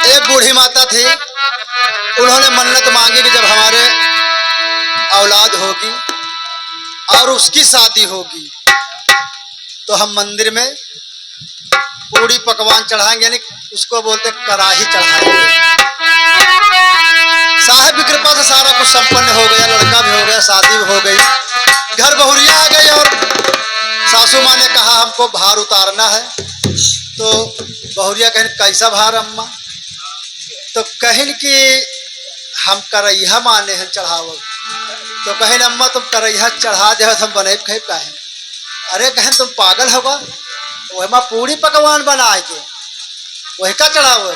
एक बूढ़ी माता थी, उन्होंने मन्नत मांगी कि जब हमारे औलाद होगी और उसकी शादी होगी तो हम मंदिर में पूड़ी पकवान चढ़ाएंगे, यानी उसको बोलते कराही चढ़ाएंगे। साहब की कृपा से सारा कुछ संपन्न हो गया, लड़का भी हो गया, शादी भी हो गई, घर बहुरिया आ गई और सासू माँ ने कहा हमको भार उतारना है। तो बहुरिया कहें कैसा भार अम्मा? तो कहें कि हम करैहा माने हैं चढ़ावो। तो कहें अम्मा तुम करैहा चढ़ा दे हम बने कहे कहें। अरे कहें तुम पागल होगा, वही माँ पूरी पकवान बनाए के वही का चढ़ाओ।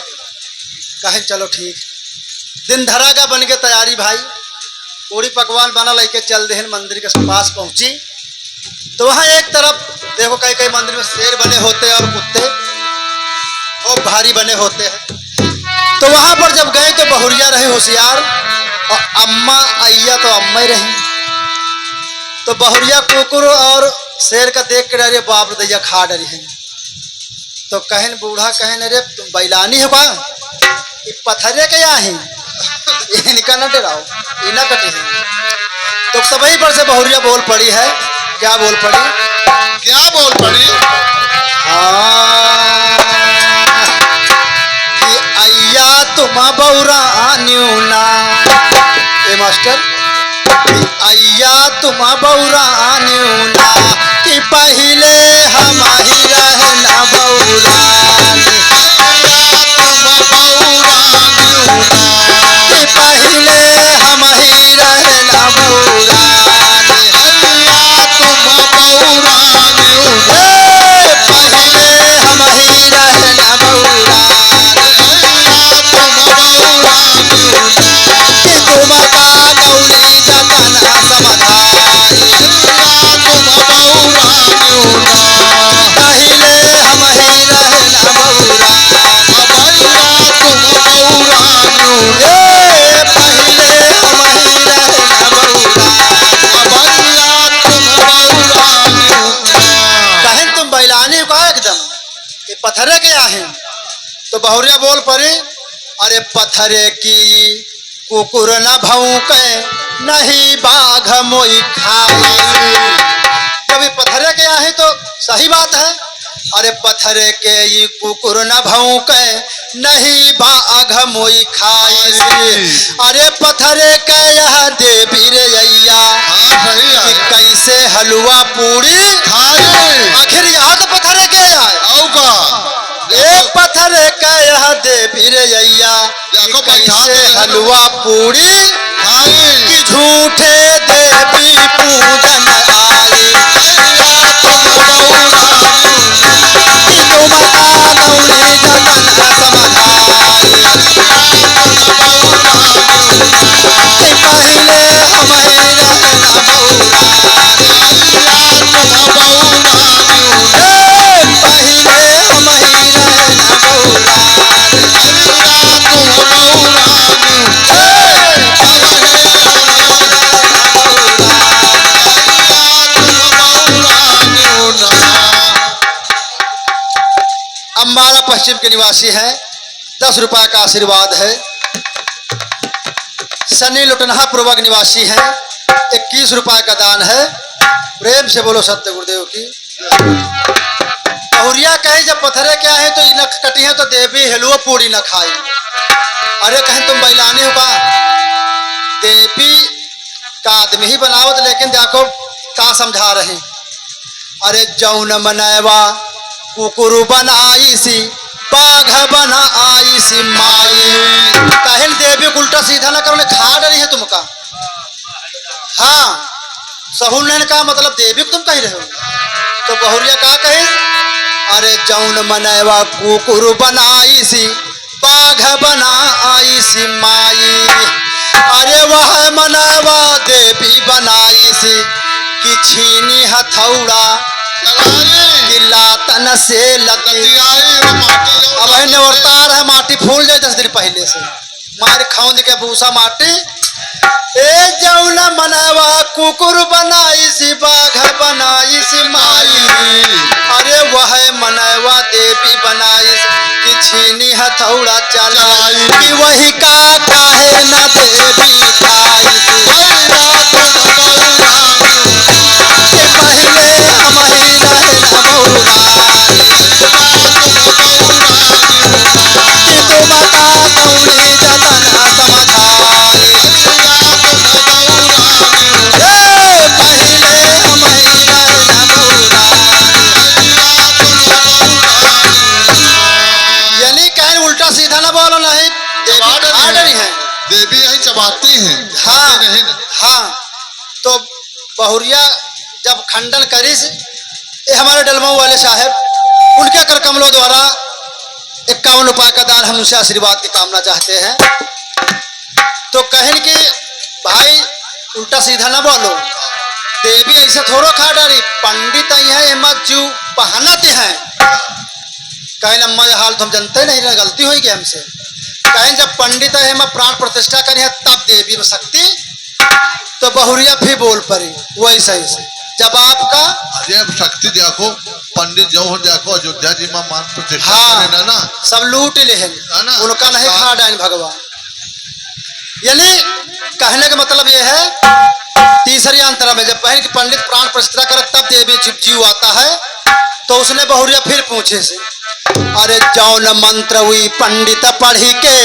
कहें चलो ठीक, दिन धरागा बन के तैयारी भाई, पूरी पकवान बना लेके चल दे मंदिर के पास पहुंची। तो वहां एक तरफ देखो कई कई मंदिर में शेर बने होते हैं और कुत्ते वो भारी बने होते हैं। तो वहां पर जब गए तो बहुरिया रहे होशियार और अम्मा अय्या तो अम्मा ही रही। तो बहुरिया कुकुर और शेर का देख के डरे, बाप रे दैया खा डरी है। तो कहन बूढ़ा कहन अरे तुम बैलानी हो का, पत्थरे के यहाँ है इनका न डराओ, इना कटे है। तो तभी पर से बहुरिया बोल पड़ी है। क्या बोल पड़ी? क्या बोल पड़ी? हाँ कि अय्या तुम बौरा न्यूना, ए मास्टर, कि अय्या तुम बौरा न्यूना, कि पहले हम ही रहना बौरा, कि पहले हम ही रहना बौरा, पत्थरे के यहाँ हैं। तो बहुरिया बोल पड़ी अरे पत्थरे की कुकुर न भौंके नहीं बाघ मोई खाए। जब पत्थरे के यहाँ है तो सही बात है। अरे पत्थरे के ये कुकुर न भौंके नहीं बाघ मोई खाए। अरे पत्थरे के यह देवी रे अय्या कि कैसे हलवा पूरी खाए। आखिर यहाँ तो पत्थरे के आए एक पत्थर कह देवी रे अय्या कैसे हलवा पूरी कि झूठे देवी पूजन आई। तुम गौरी जतन समझाई पहले हमें रहना बौरा, अम्बाला पश्चिम के निवासी हैं। 10 रुपए का आशीर्वाद है। सनी लुटनहा पूर्वक निवासी हैं। 21 रुपए का दान है। प्रेम से बोलो सत्य गुरुदेव की। बहुरिया कहे जब पत्थरे क्या है तो न कटी है तो देवी हलवा पूरी न खाई। अरे कहें तुम बैलानी हो का, देवी का आदमी ही बनावत, लेकिन देखो का समझा रहे। अरे जौन मनैवा कुकुरु बनाई सी बाघ बना आई सी माई। कहन देवी उल्टा सीधा ना करो, खा डरी है तुमका। हाँ सहूल ने कहा मतलब देवी को तुम कह रहे हो। तो बहुरिया का कहे अरे जौन मनैवा कुकुरु बनाई सी बाघ बना आई सी माई। अरे वह मनैवा देवी बनाई सी कि छीनी हथौड़ा लातन से लती। अब नवरतार है माटी फूल जाए 10 दिन पहले से मार खौंद के भूसा माटी। ए जौन मनवा कुकुर बनाई सी बाघ बनाई सी माई। अरे वह मनवा देवी बनाई कि छीनी हथौड़ा चलाई कि वही का काहे न देवी खाई के पहले हम ही रहे न बौराई कि तुम का कौनी जतन समझाई पहले हम ही रहे न बौराई यानी कहीं उल्टा सीधा ना बोलो नहीं देवी है देवी यही चबाती हैं हाँ खाते नहीं ना। हाँ तो बहुरिया जब खंडन करी से ये हमारे डलमऊ वाले साहब उनके कर कमलों द्वारा 51 रुपए का दान हम उनसे आशीर्वाद की कामना चाहते हैं तो कहें कि भाई उल्टा सीधा ना बोलो देवी ऐसे थोड़ो खा डाली पंडित आई है हिम्मत जू बहानाते हैं कहें अम्मा ये हाल तुम जानते नहीं ना गलती हुई कि हमसे कहें जब पंडित है हम प्राण प्रतिष्ठा करी है तब देवी में शक्ति तो बहुरिया फिर बोल पड़ी वही सही से जब आपका अरे अब शक्ति देखो पंडित जो हो देखो अयोध्या जी में मान प्रतिष्ठा हाँ करें ना सब लूट ले है ना। उनका नहीं खा डाइन भगवान यानी कहने का मतलब ये है तीसरी अंतरा में जब पहले कि पंडित प्राण प्रतिष्ठा करे तब देवी जीव आता है तो उसने बहुरिया फिर पूछे से अरे जौन मंत्र हुई पंडित पढ़ी के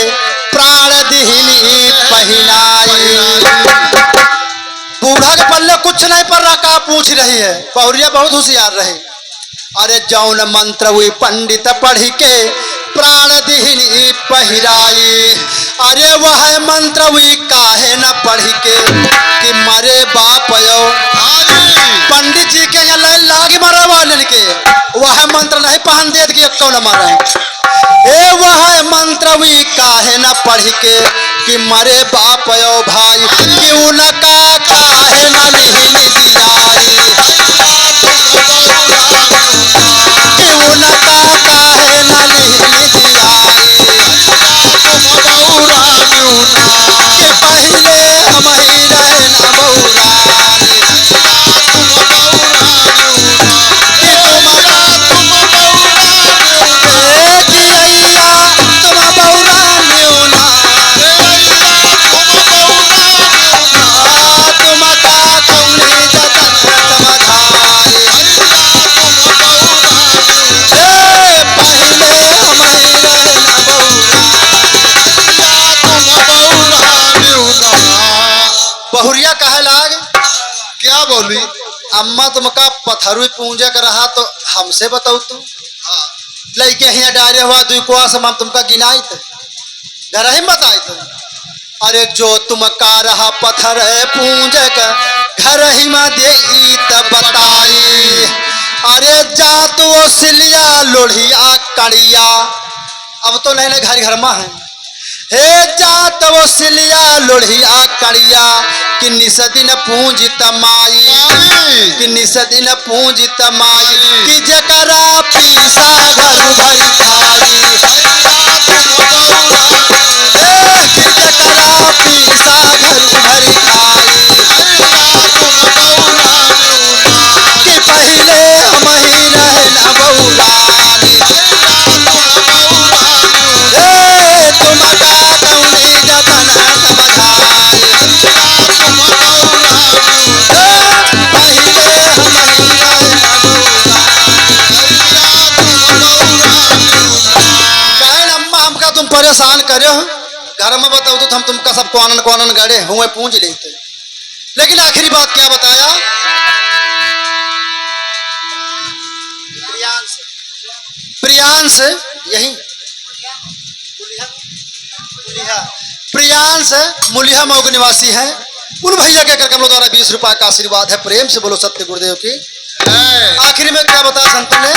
प्राण दिहिनी पहिनाई बूढ़ा के पल्ले कुछ नहीं पड़ रहा का पूछ रही है बहुरिया बहुत होशियार रहे अरे जौन मंत्र हुई पंडित पढ़ी के प्राण दिहिनी पहिराई अरे वह मंत्र हुई काहे न पढ़ी के कि मरे बाप यो पंडित जी के यहाँ लागे मारा वाले के वह मंत्र नहीं पहन दे कि कौन मारा ए वह मंत्र हुई काहे न पढ़ी के कि मरे बाप यो भाई कि उनका काहे न लिहिनी दियाई कि उनका काहे न लिहिनी दियाई कि पहले हम ही रहे न बौराई कि कि अइया तुम बौरा न्यूना तुम का कौनी जतन समझाई पहले हम ही रहे न बहुरिया कहे लाग क्या बोली अम्मा तुमका पथरु पूंजे कर रहा तो हमसे बताओ तू लड़के यहाँ डाले हुआ दुआ से हम तुमका गिनाई थे घर ही बताई तुम अरे जो तुम का रहा पत्थर पूंजे का घर ही में दे तब बताई अरे जा तो सिलिया लोढ़िया कड़िया अब तो नहीं घर घर में है हे जात वो सिलिया लोढ़िया कड़िया कि निसदिन पूंज तमाई कि निसदिन पूंज तमाई कि जकरा पीसा घर भर खाई कि जकरा पीसा घर भर खाई कि पहले हम ही रहे न बौरानी तुम का कौनी जतन समझाई पहले हम ही रहे न बौरानी अम्मा हमका तुम परेशान करे हो घर में बताओ तो हम तुमका सब कौन कौन गड़े हुए पूंछ लेते लेकिन आखिरी बात क्या बताया प्रियांश यही प्रियांश मुलिया मऊ के निवासी है उन भैया के कर द्वारा 20 रुपए का आशीर्वाद है प्रेम से बोलो सत्य गुरुदेव की आखिरी में क्या बताया संत ने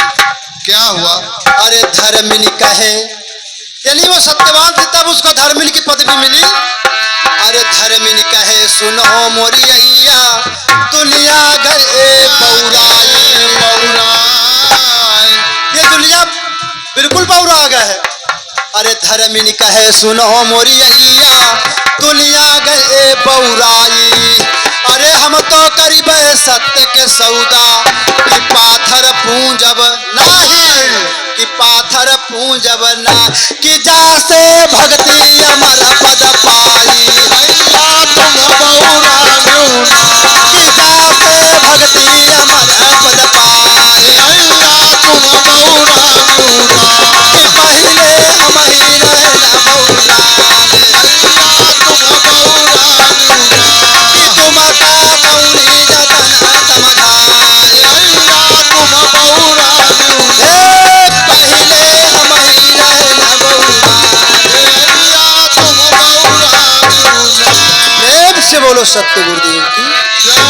क्या हुआ अरे धर्मिनी कहे यानी वो सत्यवान थी तब उसको धर्मिनी की पदवी मिली अरे धर्मिनी कहे सुनो मोरी अय्या दुनिया गए पौराई ये दुनिया बिल्कुल पौरा आ गया है अरे धर्मिनी कहे सुनो मोरी अय्या दुनिया गए पौराई अरे हम तो करीब सत्य के सौदा कि पाथर पूंजब नहीं कि पाथर पूंजब ना कि जासे भक्ति अमर पद पाई हैया तुम बौरा न्यूना कि जासे भक्ति अमर पद पाई हैया तुम बौरा न्यूना कि पहले हम ही रहना बौरा हैया तुम बौरा न्यूना कि तुम का मौनी जतन समझाई हैया तुम बौरा न्यूना पहले हम ही रहना बौरा हैया तुम बौरा न्यूना प्रेम से बोलो सत्य गुरुदेव की जय